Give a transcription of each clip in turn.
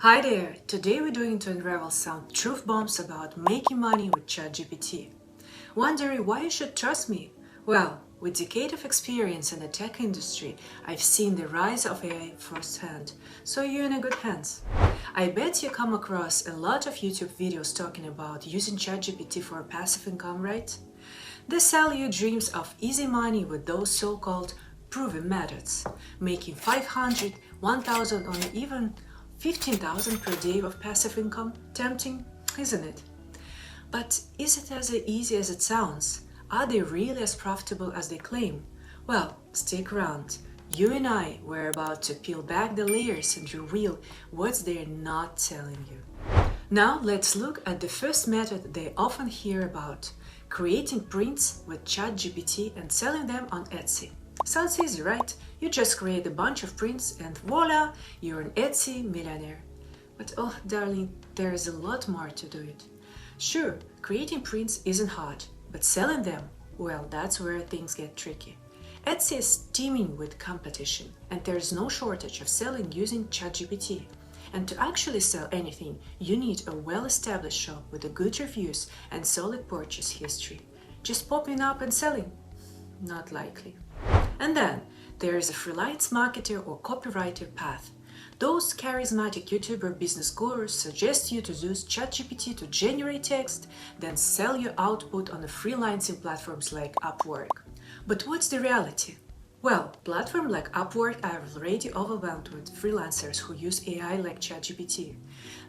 Hi there! Today we're going to unravel some truth bombs about making money with Chat GPT. Wondering why you should trust me? Well, with decades of experience in the tech industry, I've seen the rise of AI firsthand, so you're in good hands. I bet you come across a lot of YouTube videos talking about using ChatGPT for passive income, right? They sell you dreams of easy money with those so-called proven methods, making 500, 1,000 or even 15,000 per day of passive income. Tempting, isn't it? But is it as easy as it sounds? Are they really as profitable as they claim? Well, stick around. You and I were about to peel back the layers and reveal what they're not telling you. Now let's look at the first method they often hear about: creating prints with ChatGPT and selling them on Etsy. Sounds easy, right? You just create a bunch of prints and voila, you're an Etsy millionaire. But oh, darling, there is a lot more to do it. Sure, creating prints isn't hard, but selling them, well, that's where things get tricky. Etsy is teeming with competition, and there's no shortage of selling using ChatGPT. And to actually sell anything, you need a well-established shop with a good reviews and solid purchase history. Just popping up and selling? Not likely. And then there is a freelance marketer or copywriter path. Those charismatic YouTuber business gurus suggest you to use ChatGPT to generate text, then sell your output on the freelancing platforms like Upwork. But what's the reality? Well, platforms like Upwork are already overwhelmed with freelancers who use AI like ChatGPT.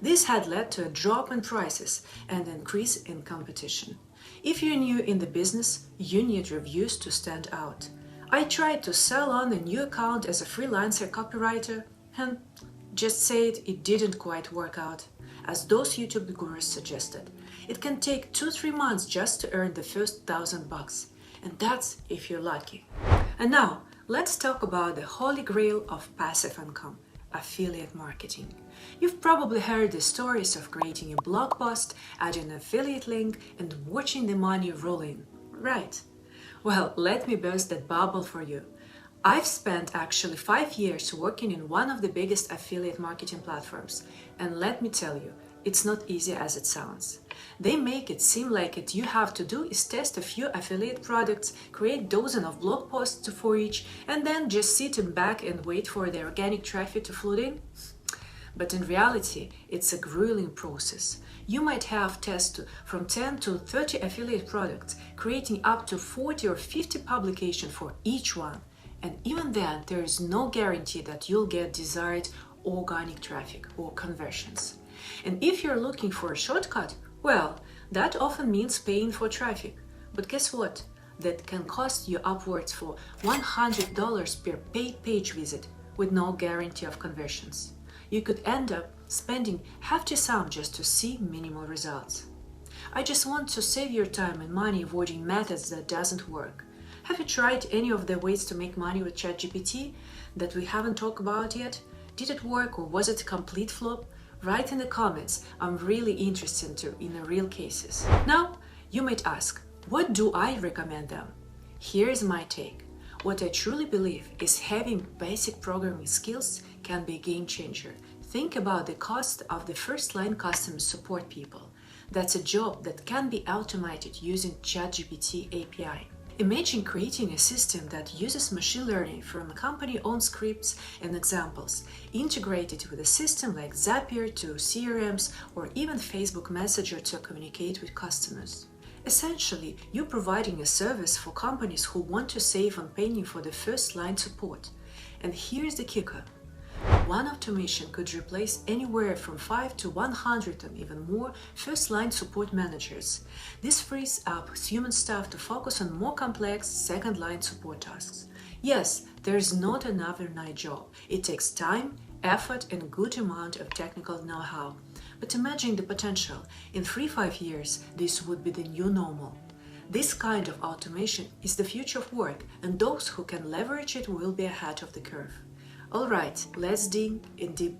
This had led to a drop in prices and an increase in competition. If you're new in the business, you need reviews to stand out. I tried to sell on a new account as a freelancer copywriter, and just say it didn't quite work out, as those YouTube gurus suggested. It can take 2-3 months just to earn the first $1,000, and that's if you're lucky. And now, let's talk about the holy grail of passive income: affiliate marketing. You've probably heard the stories of creating a blog post, adding an affiliate link, and watching the money roll in, right? Well, let me burst that bubble for you. I've spent actually 5 years working in one of the biggest affiliate marketing platforms, and let me tell you, it's not easy as it sounds. They make it seem like you have to do is test a few affiliate products, create dozens of blog posts for each, and then just sit back and wait for the organic traffic to flood in. But in reality, it's a grueling process. You might have tested from 10 to 30 affiliate products, creating up to 40 or 50 publications for each one. And even then, there is no guarantee that you'll get desired organic traffic or conversions. And if you're looking for a shortcut, well, that often means paying for traffic. But guess what? That can cost you upwards for $100 per paid page visit with no guarantee of conversions. You could end up spending hefty sum just to see minimal results. I just want to save your time and money avoiding methods that doesn't work. Have you tried any of the ways to make money with ChatGPT that we haven't talked about yet? Did it work, or was it a complete flop? Write in the comments. I'm really interested in the real cases. Now, you might ask, what do I recommend them? Here's my take. What I truly believe is having basic programming skills can be a game changer. Think about the cost of the first-line customer support people. That's a job that can be automated using ChatGPT API. Imagine creating a system that uses machine learning from a company-owned scripts and examples, integrated with a system like Zapier to CRMs or even Facebook Messenger to communicate with customers. Essentially, you're providing a service for companies who want to save on paying for the first-line support. And here's the kicker. One automation could replace anywhere from 5 to 100 and even more first-line support managers. This frees up human staff to focus on more complex second-line support tasks. Yes, there is not an overnight job. It takes time, effort, and a good amount of technical know-how. But imagine the potential. In 3-5 years, this would be the new normal. This kind of automation is the future of work, and those who can leverage it will be ahead of the curve. Alright, let's dig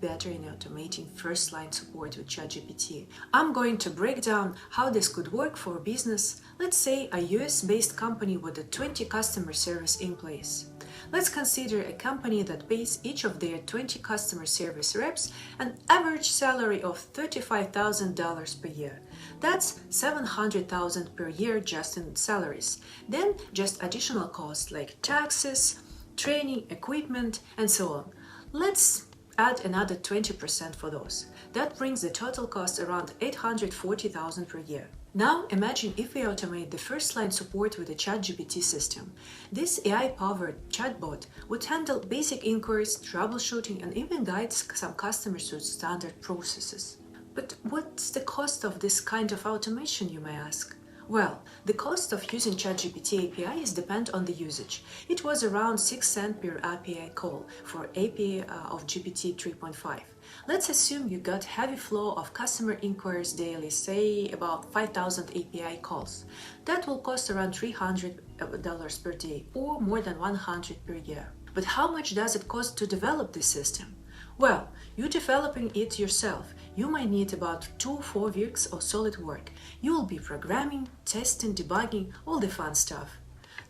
better in automating first-line support with ChatGPT. I'm going to break down how this could work for a business, let's say a US-based company with a 20 customer service employees. Let's consider a company that pays each of their 20 customer service reps an average salary of $35,000 per year. That's $700,000 per year just in salaries. Then just additional costs like taxes, training, equipment, and so on. Let's add another 20% for those. That brings the total cost around $840,000 per year. Now imagine if we automate the first-line support with a ChatGPT system. This AI-powered chatbot would handle basic inquiries, troubleshooting, and even guide some customers through standard processes. But what's the cost of this kind of automation, you may ask? Well, the cost of using ChatGPT API is dependent on the usage. It was around 6 cents per API call for API of GPT 3.5. Let's assume you got heavy flow of customer inquiries daily, say about 5,000 API calls. That will cost around $300 per day or more than $100 per year. But how much does it cost to develop this system? Well, you're developing it yourself. You might need about 2-4 weeks of solid work. You will be programming, testing, debugging, all the fun stuff.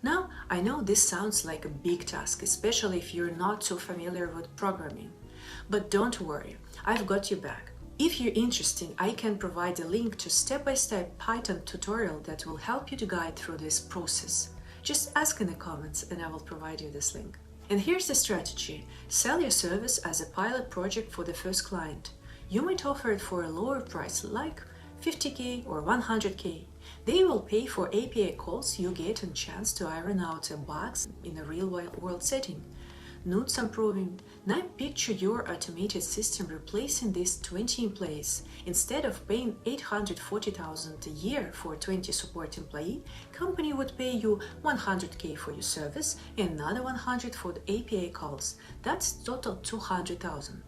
Now, I know this sounds like a big task, especially if you're not so familiar with programming. But don't worry, I've got you back. If you're interested, I can provide a link to step-by-step Python tutorial that will help you to guide through this process. Just ask in the comments and I will provide you this link. And here's the strategy. Sell your service as a pilot project for the first client. You might offer it for a lower price like $50K or $100K. They will pay for API calls you get a chance to iron out bugs in a real-world setting. Notes improving. Now picture your automated system replacing these 20 employees. Instead of paying $840,000 a year for a 20 support employee, company would pay you $100K for your service and another $100 for the API calls. That's total $200,000.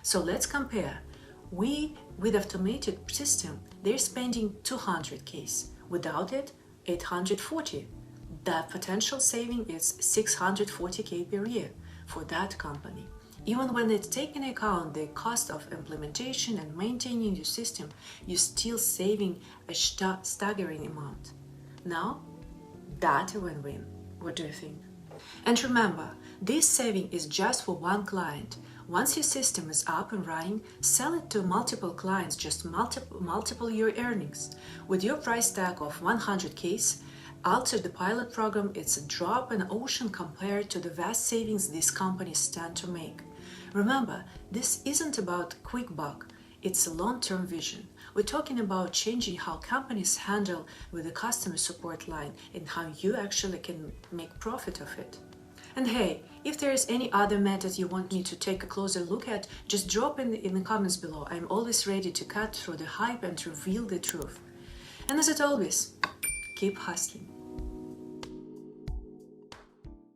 So let's compare. With automated system, they're spending $200K. Without it, $840. The potential saving is $640K per year for that company. Even when it's taken into account the cost of implementation and maintaining your system, you're still saving a staggering amount. Now, that's a win-win. What do you think? And remember, this saving is just for one client. Once your system is up and running, sell it to multiple clients, just multiple your earnings. With your price tag of 100K, alter the pilot program, it's a drop in the ocean compared to the vast savings these companies stand to make. Remember, this isn't about quick buck, it's a long-term vision. We're talking about changing how companies handle with the customer support line and how you actually can make profit of it. And hey, if there is any other method you want me to take a closer look at, just drop in the comments below. I'm always ready to cut through the hype and reveal the truth. And as always, keep hustling.